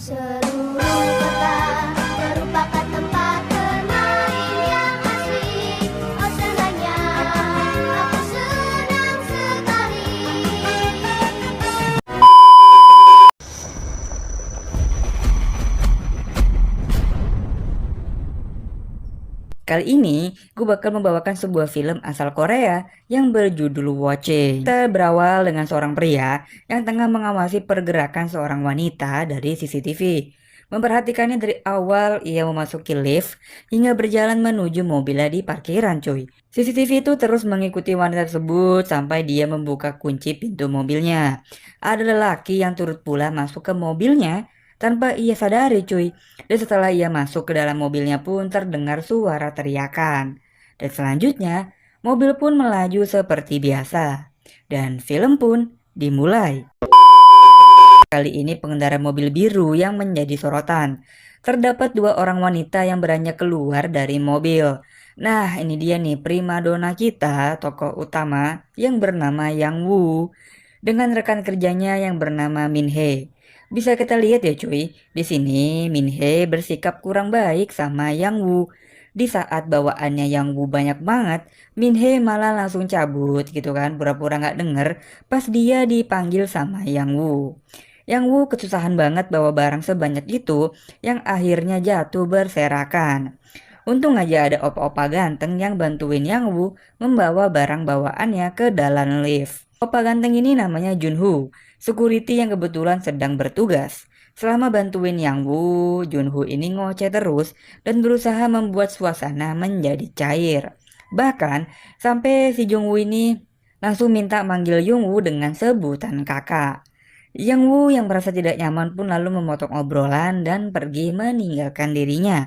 Seluruh kota merupakan tempat bermain yang asik. Oh senangnya, aku senang sekali. Kali ini, gue bakal membawakan sebuah film asal Korea yang berjudul Watching. Kita berawal dengan seorang pria yang tengah mengawasi pergerakan seorang wanita dari CCTV. Memperhatikannya dari awal ia memasuki lift hingga berjalan menuju mobilnya di parkiran cuy. CCTV itu terus mengikuti wanita tersebut sampai dia membuka kunci pintu mobilnya. Ada lelaki yang turut pula masuk ke mobilnya tanpa ia sadari cuy. Dan setelah ia masuk ke dalam mobilnya pun terdengar suara teriakan. Dan selanjutnya, mobil pun melaju seperti biasa. Dan film pun dimulai. Kali ini pengendara mobil biru yang menjadi sorotan. Terdapat dua orang wanita yang beranjak keluar dari mobil. Nah, ini dia nih primadona kita, tokoh utama yang bernama Yang Woo dengan rekan kerjanya yang bernama Min Hee. Bisa kita lihat ya cuy, di sini Min Hee bersikap kurang baik sama Yang Woo. Di saat bawaannya Yang Woo banyak banget, Min Hee malah langsung cabut gitu kan, pura-pura nggak denger pas dia dipanggil sama Yang Woo. Yang Woo kesusahan banget bawa barang sebanyak itu yang akhirnya jatuh berserakan. Untung aja ada opa-opa ganteng yang bantuin Yang Woo membawa barang bawaannya ke dalam lift. Opa ganteng ini namanya Junho, security yang kebetulan sedang bertugas. Selama bantuin Yang Woo, Junho ini ngoceh terus dan berusaha membuat suasana menjadi cair. Bahkan sampai si Jungwoo ini langsung minta manggil Jungwoo dengan sebutan kakak. Yang Woo yang merasa tidak nyaman pun lalu memotong obrolan dan pergi meninggalkan dirinya.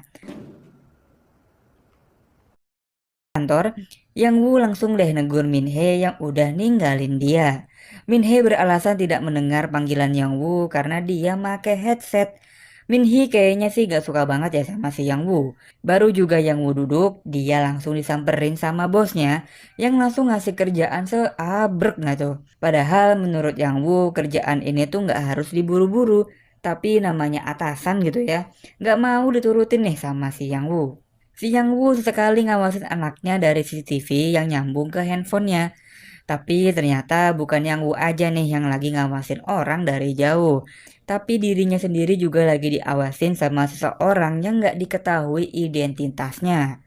Kantor, Yang Woo langsung deh negur Min Hee yang udah ninggalin dia. Min Hee beralasan tidak mendengar panggilan Yang Woo karena dia make headset. Min Hee kayaknya sih gak suka banget ya sama si Yang Woo. Baru juga Yang Woo duduk, dia langsung disamperin sama bosnya yang langsung ngasih kerjaan seabrek nggak tuh. Padahal menurut Yang Woo kerjaan ini tuh nggak harus diburu-buru. Tapi namanya atasan gitu ya, nggak mau diturutin nih sama si Yang Woo. Si Yang Woo sesekali ngawasin anaknya dari CCTV yang nyambung ke handphonenya. Tapi ternyata bukan Yang Woo aja nih yang lagi ngawasin orang dari jauh. Tapi dirinya sendiri juga lagi diawasin sama seseorang yang nggak diketahui identitasnya.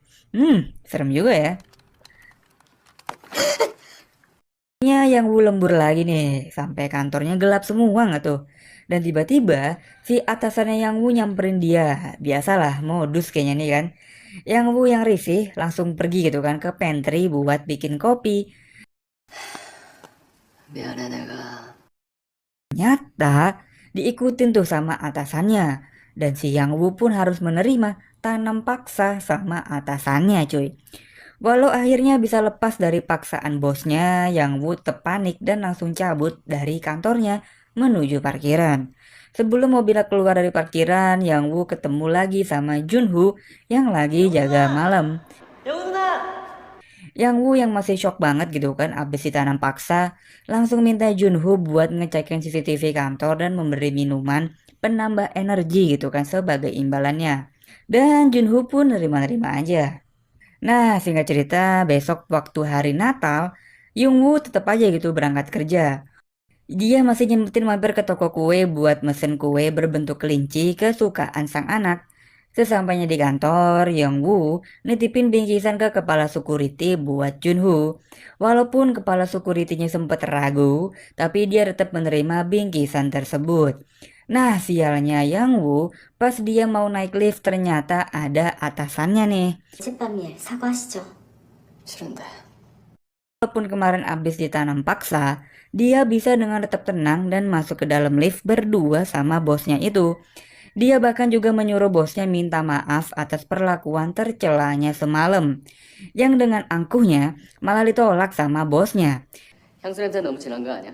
Serem juga ya. Yang Woo lembur lagi nih, sampai kantornya gelap semua nggak tuh. Dan tiba-tiba si atasannya Yang Woo nyamperin dia. Biasalah modus kayaknya nih kan. Yang Woo yang risih langsung pergi gitu kan ke pantry buat bikin kopi. 미안해 내가. Nyata diikutin tuh sama atasannya. Dan si Yang Woo pun harus menerima tanam paksa sama atasannya cuy. Walau akhirnya bisa lepas dari paksaan bosnya, Yang Woo panik dan langsung cabut dari kantornya menuju parkiran. Sebelum mobilnya keluar dari parkiran, Yang Woo ketemu lagi sama Junho yang lagi jaga malam. Yang Woo yang masih shock banget gitu kan abis ditanam paksa, langsung minta Junho buat ngecekin CCTV kantor dan memberi minuman penambah energi gitu kan sebagai imbalannya. Dan Junho pun nerima-nerima aja. Nah, singkat cerita, besok waktu hari Natal, Jungwoo tetap aja gitu berangkat kerja. Dia masih nyempetin mampir ke toko kue buat mesen kue berbentuk kelinci kesukaan sang anak. Sesampainya di kantor, Jungwoo nitipin bingkisan ke kepala security buat Junho. Walaupun kepala securitynya sempat ragu, tapi dia tetap menerima bingkisan tersebut. Nah, sialnya Jungwoo, pas dia mau naik lift ternyata ada atasannya nih. 어젯밤에 사과하시죠. 싫은데. Walaupun kemarin abis ditanam paksa, dia bisa dengan tetap tenang dan masuk ke dalam lift berdua sama bosnya itu. Dia bahkan juga menyuruh bosnya minta maaf atas perlakuan tercelanya semalam. Yang dengan angkuhnya malah ditolak sama bosnya. 향수 냄새 너무 진한 거 아니야?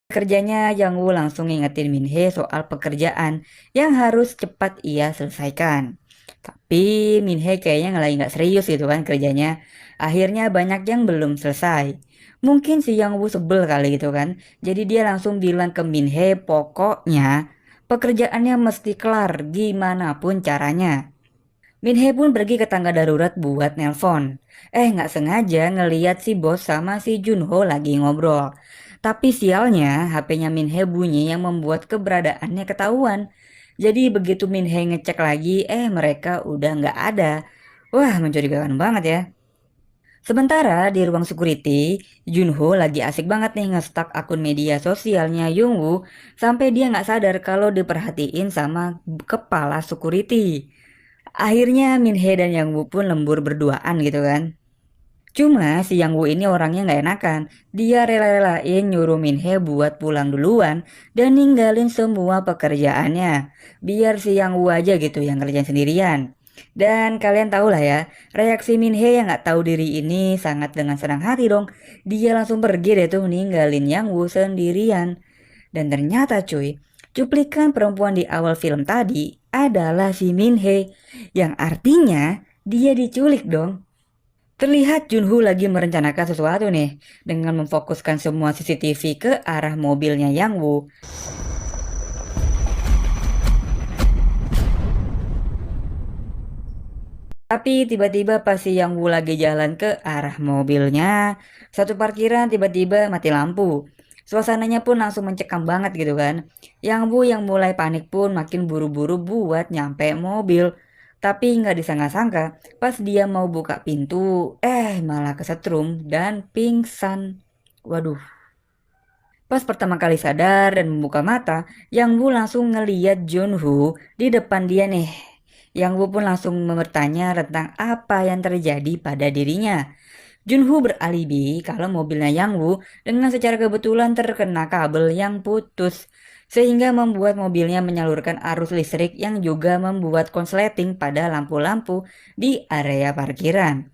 Kerjanya Yang Woo langsung ngingetin Min Hee soal pekerjaan yang harus cepat ia selesaikan. Tapi Min Hee kayaknya lagi nggak serius gitu kan kerjanya. Akhirnya banyak yang belum selesai. Mungkin si Yang Woo sebel kali gitu kan. Jadi dia langsung bilang ke Min Hee pokoknya Pekerjaannya mesti kelar gimana pun caranya. Minhee pun pergi ke tangga darurat buat nelpon. Nggak sengaja ngeliat si bos sama si Junho lagi ngobrol. Tapi sialnya HP-nya Minhee bunyi yang membuat keberadaannya ketahuan. Jadi begitu Minhee ngecek lagi, mereka udah nggak ada. Wah, mencurigakan banget ya. Sementara di ruang security, Junho lagi asik banget nih nge-stalk akun media sosialnya Yongwoo sampai dia nggak sadar kalau diperhatiin sama kepala security. Akhirnya Minhee dan Yangwoo pun lembur berduaan gitu kan. Cuma si Yangwoo ini orangnya nggak enakan. Dia rela-relain nyuruh Minhee buat pulang duluan dan ninggalin semua pekerjaannya. Biar si Yangwoo aja gitu yang kerjain sendirian. Dan kalian tahu lah ya, reaksi Minhee yang nggak tahu diri ini sangat dengan senang hati dong. Dia langsung pergi deh tuh ninggalin Yangwoo sendirian. Dan ternyata cuy, cuplikan perempuan di awal film tadi adalah si Minhee, yang artinya dia diculik dong. Terlihat Junho lagi merencanakan sesuatu nih, dengan memfokuskan semua CCTV ke arah mobilnya Yangwoo. Tapi tiba-tiba pas si Yangwoo lagi jalan ke arah mobilnya, satu parkiran tiba-tiba mati lampu. Suasananya pun langsung mencekam banget gitu kan. Yangwoo yang mulai panik pun makin buru-buru buat nyampe mobil. Tapi nggak disangka-sangka, pas dia mau buka pintu, malah kesetrum dan pingsan. Waduh. Pas pertama kali sadar dan membuka mata, Yangwoo langsung ngeliat Junho di depan dia nih. Yangwoo pun langsung bertanya tentang apa yang terjadi pada dirinya. Junho beralibi kalau mobilnya Yangwoo dengan secara kebetulan terkena kabel yang putus, sehingga membuat mobilnya menyalurkan arus listrik yang juga membuat konsleting pada lampu-lampu di area parkiran.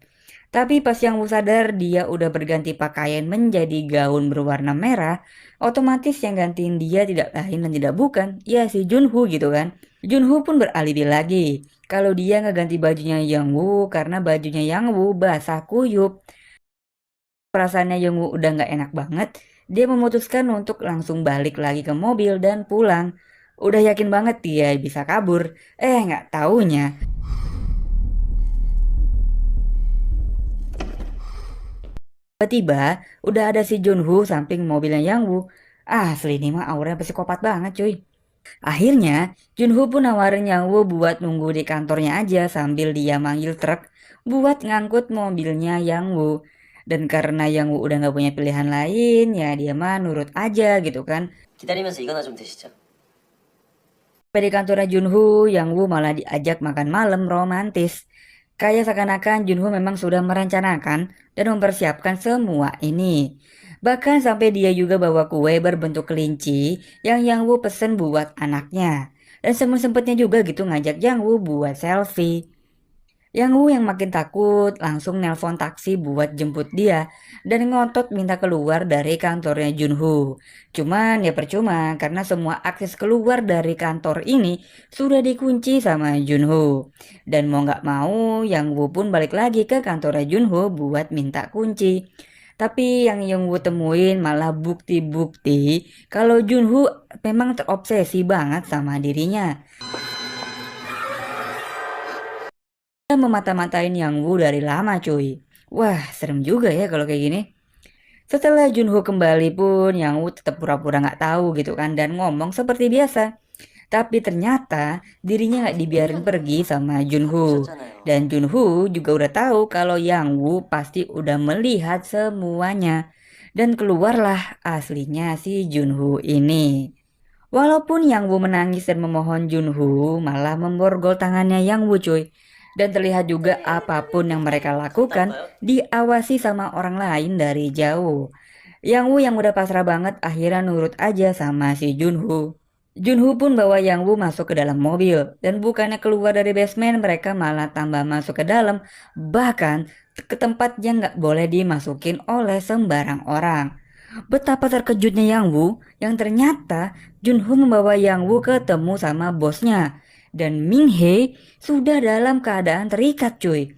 Tapi pas Yangwoo sadar dia udah berganti pakaian menjadi gaun berwarna merah, otomatis yang gantiin dia tidak lain dan tidak bukan, ya si Junho gitu kan. Junho pun beralibi lagi kalau dia ngeganti bajunya Yangwoo karena bajunya Yangwoo basah kuyup. Perasaannya Yangwoo udah nggak enak banget, dia memutuskan untuk langsung balik lagi ke mobil dan pulang. Udah yakin banget dia bisa kabur, nggak taunya tiba-tiba udah ada si Junho samping mobilnya Yangwoo. Asli ini mah auranya psikopat banget cuy. Akhirnya Junho pun nawarin Yangwoo buat nunggu di kantornya aja sambil dia manggil truk buat ngangkut mobilnya Yangwoo. Dan karena Yangwoo udah nggak punya pilihan lain, ya dia mah nurut aja gitu kan. 기다리면서 이거나 좀 드시죠. Di kantornya Junho, Yangwoo malah diajak makan malam romantis. Kayak seakan-akan Junho memang sudah merencanakan dan mempersiapkan semua ini. Bahkan sampai dia juga bawa kue berbentuk kelinci yang Yangwoo pesen buat anaknya. Dan sempet-sempetnya juga gitu ngajak Yangwoo buat selfie. Yangwoo yang makin takut langsung nelpon taksi buat jemput dia dan ngotot minta keluar dari kantornya Junho. Cuman ya percuma karena semua akses keluar dari kantor ini sudah dikunci sama Junho. Dan mau nggak mau Yangwoo pun balik lagi ke kantornya Junho buat minta kunci. Tapi yang Yangwoo temuin malah bukti-bukti kalau Junho memang terobsesi banget sama dirinya. Dia memata-matain Yangwoo dari lama cuy. Wah serem juga ya kalau kayak gini. Setelah Junho kembali pun Yangwoo tetap pura-pura nggak tahu gitu kan dan ngomong seperti biasa. Tapi ternyata dirinya nggak dibiarin pergi sama Junho. Dan Junho juga udah tahu kalau Yangwoo pasti udah melihat semuanya. Dan keluarlah aslinya si Junho ini. Walaupun Yangwoo menangis dan memohon Junho malah memborgol tangannya Yangwoo cuy. Dan terlihat juga apapun yang mereka lakukan diawasi sama orang lain dari jauh. Yangwoo yang udah pasrah banget akhirnya nurut aja sama si Junho. Junho pun bawa Yangwoo masuk ke dalam mobil. Dan bukannya keluar dari basement mereka malah tambah masuk ke dalam. Bahkan ke tempat yang gak boleh dimasukin oleh sembarang orang. Betapa terkejutnya Yangwoo yang ternyata Junho membawa Yangwoo ketemu sama bosnya. Dan Minhee sudah dalam keadaan terikat cuy.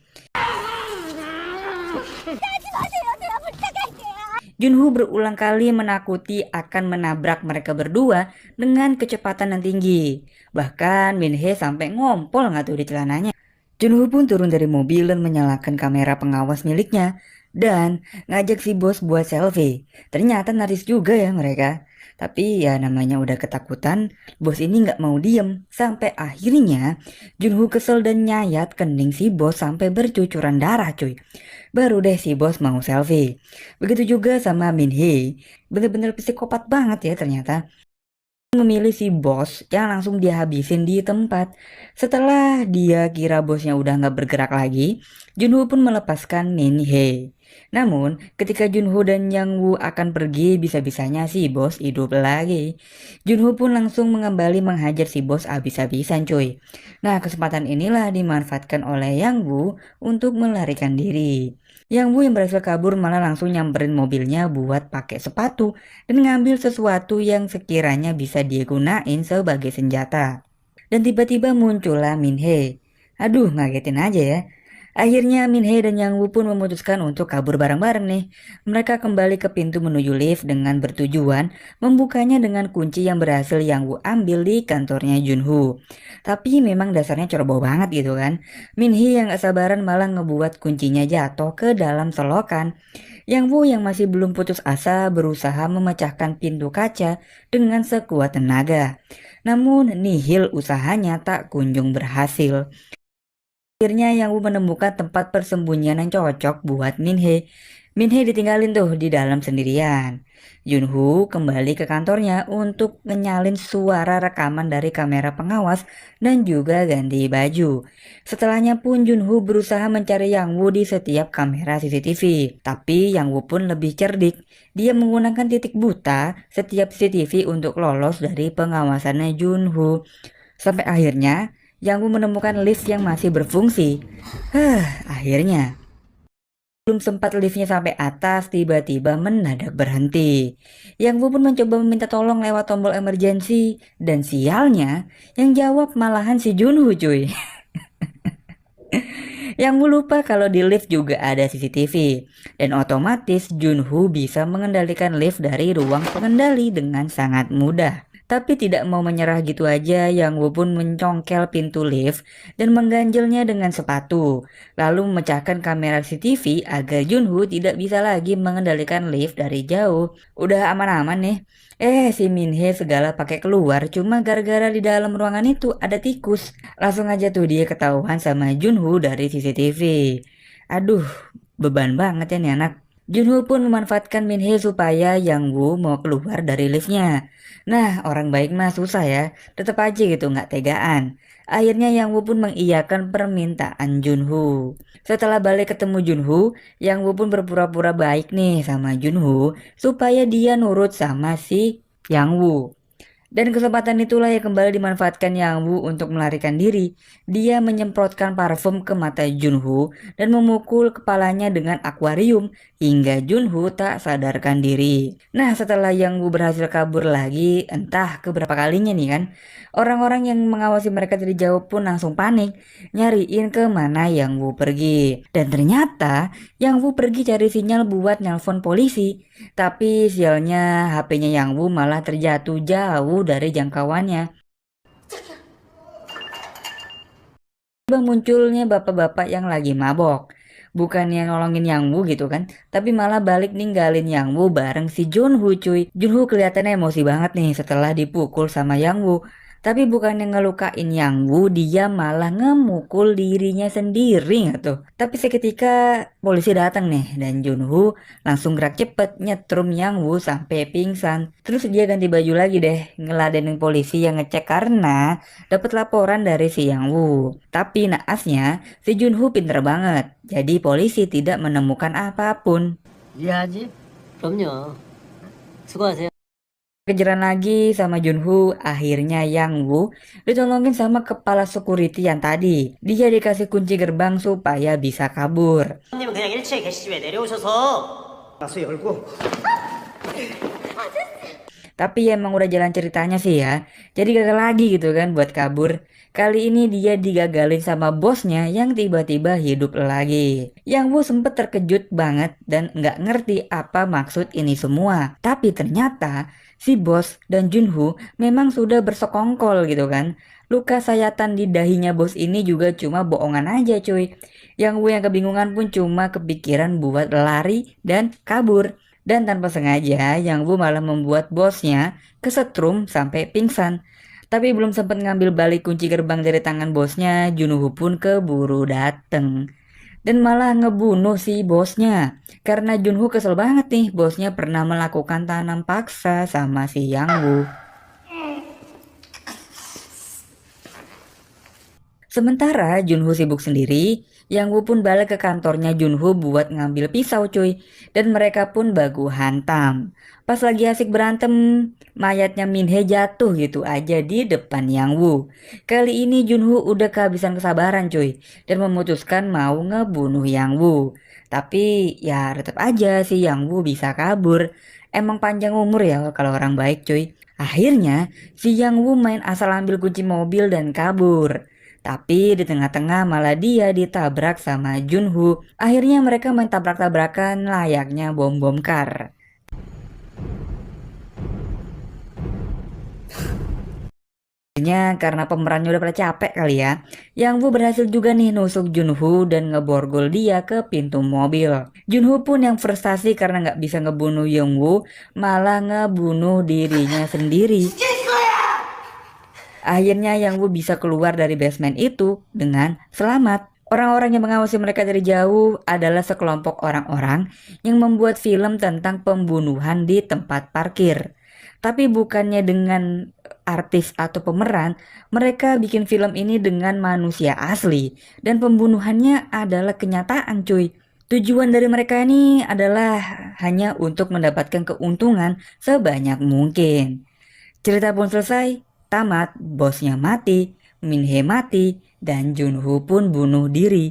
Junho berulang kali menakuti akan menabrak mereka berdua dengan kecepatan yang tinggi. Bahkan Min-hee sampai ngompol nggak tuh di celananya. Junho pun turun dari mobil dan menyalakan kamera pengawas miliknya dan ngajak si bos buat selfie. Ternyata naris juga ya mereka. Tapi ya namanya udah ketakutan, bos ini nggak mau diem. Sampai akhirnya Junho kesel dan nyayat kening si bos sampai bercucuran darah cuy. Baru deh si bos mau selfie. Begitu juga sama Min-hee. Bener-bener psikopat banget ya ternyata. Memilih si bos yang langsung dia habisin di tempat. Setelah dia kira bosnya udah nggak bergerak lagi, Junho pun melepaskan Min-hee. Namun, ketika Junho dan Yang Woo akan pergi, bisa-bisanya si bos hidup lagi. Junho pun langsung kembali menghajar si bos abis-abisan cuy. Nah, kesempatan inilah dimanfaatkan oleh Yang Woo untuk melarikan diri. Yang Woo yang berhasil kabur malah langsung nyamperin mobilnya buat pakai sepatu dan ngambil sesuatu yang sekiranya bisa dia gunain sebagai senjata. Dan tiba-tiba muncullah Min-hee. Aduh, ngagetin aja ya. Akhirnya Min-hee dan Yang Woo pun memutuskan untuk kabur bareng-bareng nih. Mereka kembali ke pintu menuju lift dengan bertujuan membukanya dengan kunci yang berhasil Yang Woo ambil di kantornya Junho. Tapi memang dasarnya ceroboh banget gitu kan. Min-hee yang gak sabaran malah ngebuat kuncinya jatuh ke dalam selokan. Yang Woo yang masih belum putus asa berusaha memecahkan pintu kaca dengan sekuat tenaga. Namun nihil usahanya tak kunjung berhasil. Akhirnya Yang Woo menemukan tempat persembunyian yang cocok buat Min-hee. Min-hee ditinggalin tuh di dalam sendirian. Junho kembali ke kantornya untuk menyalin suara rekaman dari kamera pengawas dan juga ganti baju. Setelahnya pun Junho berusaha mencari Yang Woo di setiap kamera CCTV. Tapi Yang Woo pun lebih cerdik. Dia menggunakan titik buta setiap CCTV untuk lolos dari pengawasannya Junho. Sampai akhirnya Yang Woo menemukan lift yang masih berfungsi. Akhirnya. Belum sempat liftnya sampai atas, tiba-tiba mendadak berhenti. Yang Woo pun mencoba meminta tolong lewat tombol emergency. Dan sialnya, yang jawab malahan si Junho cuy. Yang Woo lupa kalau di lift juga ada CCTV. Dan otomatis Junho bisa mengendalikan lift dari ruang pengendali dengan sangat mudah. Tapi tidak mau menyerah gitu aja, Yang Woo pun mencongkel pintu lift dan mengganjelnya dengan sepatu. Lalu memecahkan kamera CCTV agar Junho tidak bisa lagi mengendalikan lift dari jauh. Udah aman-aman nih. Si Min-hee segala pakai keluar cuma gara-gara di dalam ruangan itu ada tikus. Langsung aja tuh dia ketahuan sama Junho dari CCTV. Aduh, beban banget ya nih anak. Junho pun memanfaatkan Min-hee supaya Yang Woo mau keluar dari liftnya. Nah, orang baik mah susah ya, tetap aja gitu nggak tegaan. Akhirnya Yang Woo pun mengiyakan permintaan Junho. Setelah balik ketemu Junho, Yang Woo pun berpura-pura baik nih sama Junho supaya dia nurut sama si Yang Woo. Dan kesempatan itulah yang kembali dimanfaatkan Yang Woo untuk melarikan diri. Dia menyemprotkan parfum ke mata Junho dan memukul kepalanya dengan akuarium hingga Junho tak sadarkan diri. Nah, setelah Yang Woo berhasil kabur lagi, entah keberapa kalinya nih kan, orang-orang yang mengawasi mereka dari jauh pun langsung panik, nyariin ke mana Yang Woo pergi. Dan ternyata Yang Woo pergi cari sinyal buat nelpon polisi. Tapi sialnya HP-nya Yang Woo malah terjatuh jauh dari jangkauannya. Tiba munculnya bapak-bapak yang lagi mabok. Bukannya nolongin Yang Woo gitu kan, tapi malah balik ninggalin Yang Woo bareng si Junho cuy. Junho kelihatannya emosi banget nih setelah dipukul sama Yang Woo. Tapi bukannya ngelukain Yang Woo, dia malah ngemukul dirinya sendiri nggak tuh. Tapi seketika polisi datang nih dan Junho langsung gerak cepet nyetrum Yang Woo sampai pingsan. Terus dia ganti baju lagi deh ngeladenin polisi yang ngecek karena dapat laporan dari si Yang Woo. Tapi naasnya si Junho pinter banget. Jadi polisi tidak menemukan apapun. 이해하지? 그럼요. 수고하세요. Kejaran lagi sama Junho, akhirnya Yang Woo ditolongin sama kepala security yang tadi. Dia dikasih kunci gerbang supaya bisa kabur. 님은 그냥 1층에 계시지 왜 내려오셔서 가서 열고 Tapi emang udah jalan ceritanya sih ya. Jadi gagal lagi gitu kan buat kabur. Kali ini dia digagalin sama bosnya yang tiba-tiba hidup lagi. Yang Woo sempet terkejut banget dan nggak ngerti apa maksud ini semua. Tapi ternyata si bos dan Junho memang sudah bersekongkol gitu kan. Luka sayatan di dahinya bos ini juga cuma bohongan aja cuy. Yang Woo yang kebingungan pun cuma kepikiran buat lari dan kabur. Dan tanpa sengaja, Yang Woo malah membuat bosnya kesetrum sampai pingsan. Tapi belum sempat ngambil balik kunci gerbang dari tangan bosnya, Junho pun keburu dateng. Dan malah ngebunuh si bosnya. Karena Junho kesel banget nih, bosnya pernah melakukan tanam paksa sama si Yang Woo. Sementara Junho sibuk sendiri, Yang Woo pun balik ke kantornya Junho buat ngambil pisau cuy. Dan mereka pun baku hantam. Pas lagi asik berantem, mayatnya Minhee jatuh gitu aja di depan Yang Woo. Kali ini Junho udah kehabisan kesabaran cuy. Dan memutuskan mau ngebunuh Yang Woo. Tapi ya tetap aja sih Yang Woo bisa kabur. Emang panjang umur ya kalau orang baik cuy. Akhirnya si Yang Woo main asal ambil kunci mobil dan kabur. Tapi di tengah-tengah malah dia ditabrak sama Junho. Akhirnya mereka main tabrak-tabrakan layaknya bom-bom kar. Akhirnya karena pemerannya udah pada capek kali ya, Yang Woo berhasil juga nih nusuk Junho dan ngeborgol dia ke pintu mobil. Junho pun yang frustasi karena nggak bisa ngebunuh Yang Woo, malah ngebunuh dirinya sendiri. Akhirnya Yang Woo bisa keluar dari basement itu dengan selamat. Orang-orang yang mengawasi mereka dari jauh adalah sekelompok orang-orang yang membuat film tentang pembunuhan di tempat parkir. Tapi bukannya dengan artis atau pemeran, mereka bikin film ini dengan manusia asli. Dan pembunuhannya adalah kenyataan cuy. Tujuan dari mereka ini adalah hanya untuk mendapatkan keuntungan sebanyak mungkin. Cerita pun selesai, tamat, bosnya mati, Minhee mati, dan Junho pun bunuh diri.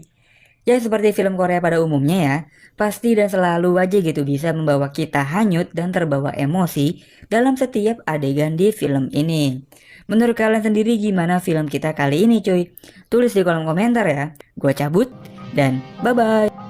Ya seperti film Korea pada umumnya ya, pasti dan selalu aja gitu bisa membawa kita hanyut dan terbawa emosi dalam setiap adegan di film ini. Menurut kalian sendiri gimana film kita kali ini cuy? Tulis di kolom komentar ya. Gua cabut dan bye-bye.